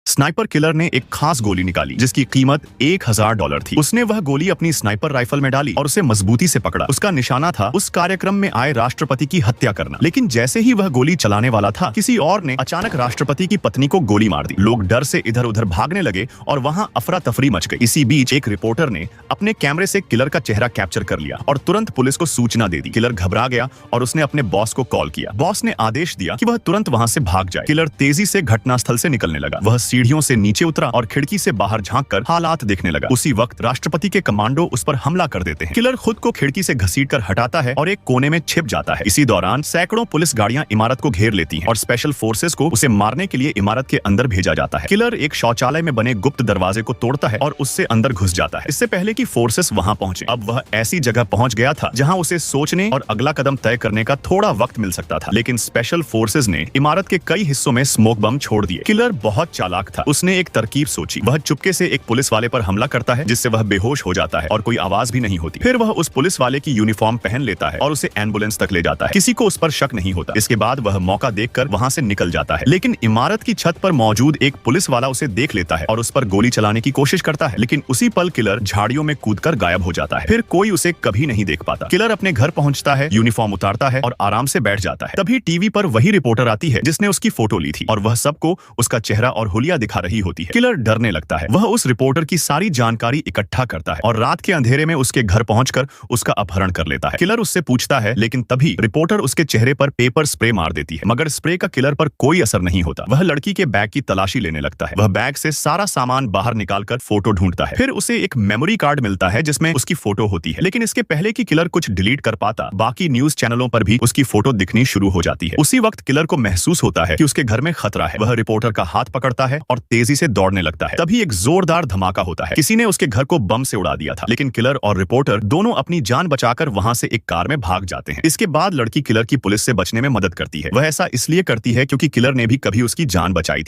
Sniper killer ने एक खास गोली निकाली जिसकी कीमत $1000 थी। उसने वह गोली अपनी स्नाइपर राइफल में डाली और उसे मजबूती से पकड़ा। उसका निशाना था उस कार्यक्रम में आए राष्ट्रपति की हत्या करना। लेकिन जैसे ही वह गोली चलाने वाला था, किसी और ने अचानक राष्ट्रपति की पत्नी को गोली मार दी। लोग डर से इधर उधर भागने लगे और वहां अफरा तफरी मच गई। इसी बीच एक रिपोर्टर ने अपने कैमरे से किलर का चेहरा कैप्चर कर लिया और तुरंत पुलिस को सूचना दे दी। किलर घबरा गया और उसने अपने बॉस को कॉल किया। बॉस ने आदेश दिया कि वह तुरंत वहां से भाग जाए। किलर तेजी से घटनास्थल से निकलने लगा। वह सीढ़ियों से नीचे उतरा और खिड़की से बाहर झांककर हालात देखने लगा। उसी वक्त राष्ट्रपति के कमांडो उस पर हमला कर देते हैं। किलर खुद को खिड़की से घसीटकर हटाता है और एक कोने में छिप जाता है। इसी दौरान सैकड़ों पुलिस गाड़ियां इमारत को घेर लेती हैं और स्पेशल फोर्सेस को उसे मारने के लिए इमारत के अंदर भेजा जाता है। किलर एक शौचालय में बने गुप्त दरवाजे को तोड़ता है और उससे अंदर घुस जाता है, इससे पहले कि फोर्सेस वहां पहुंचे। अब वह ऐसी जगह पहुंच गया था जहां उसे सोचने और अगला कदम तय करने का थोड़ा वक्त मिल सकता था। लेकिन स्पेशल फोर्सेस ने इमारत के कई हिस्सों में स्मोक बम छोड़ दिए। किलर बहुत चालाक था। उसने एक तरकीब सोची। वह चुपके से एक पुलिस वाले पर हमला करता है जिससे वह बेहोश हो जाता है और कोई आवाज भी नहीं होती। फिर वह उस पुलिस वाले की यूनिफॉर्म पहन लेता है और उसे एम्बुलेंस तक ले जाता है। किसी को उस पर शक नहीं होता। इसके बाद वह मौका देखकर वहां से निकल जाता है। लेकिन इमारत की छत पर मौजूद एक पुलिस वाला उसे देख लेता है और उस पर गोली चलाने की कोशिश करता है। लेकिन उसी पल किलर झाड़ियों में कूदकर गायब हो जाता है। फिर कोई उसे कभी नहीं देख पाता। किलर अपने घर पहुंचता है, यूनिफॉर्म उतारता है और आराम से बैठ जाता है। तभी टीवी पर वही रिपोर्टर आती है जिसने उसकी फोटो ली थी और वह सबको उसका चेहरा और हुलिया दिखा रही होती है। किलर डरने लगता है। वह उस रिपोर्टर की सारी जानकारी इकट्ठा करता है और रात के अंधेरे में उसके घर पहुंचकर उसका अपहरण कर लेता है। किलर उससे पूछता है, लेकिन तभी रिपोर्टर उसके चेहरे पर पेपर स्प्रे मार देती है, मगर स्प्रे का किलर पर कोई असर नहीं होता। वह लड़की के बैग की तलाशी लेने लगता है। वह बैग से सारा सामान बाहर निकालकर फोटो ढूंढता है। फिर उसे एक मेमोरी कार्ड मिलता है जिसमें उसकी फोटो होती है। लेकिन इसके पहले कि किलर कुछ डिलीट कर पाता, बाकी न्यूज चैनलों पर भी उसकी फोटो दिखनी शुरू हो जाती है। उसी वक्त किलर को महसूस होता है कि उसके घर में खतरा है। वह रिपोर्टर का हाथ पकड़ता है और तेजी से दौड़ने लगता है। तभी एक जोरदार धमाका होता है। किसी ने उसके घर को बम से उड़ा दिया था। लेकिन किलर और रिपोर्टर दोनों अपनी जान बचाकर वहां से एक कार में भाग जाते हैं। इसके बाद लड़की किलर की पुलिस से बचने में मदद करती है। वह ऐसा इसलिए करती है क्योंकि किलर ने भी कभी उसकी जान बचाई थी।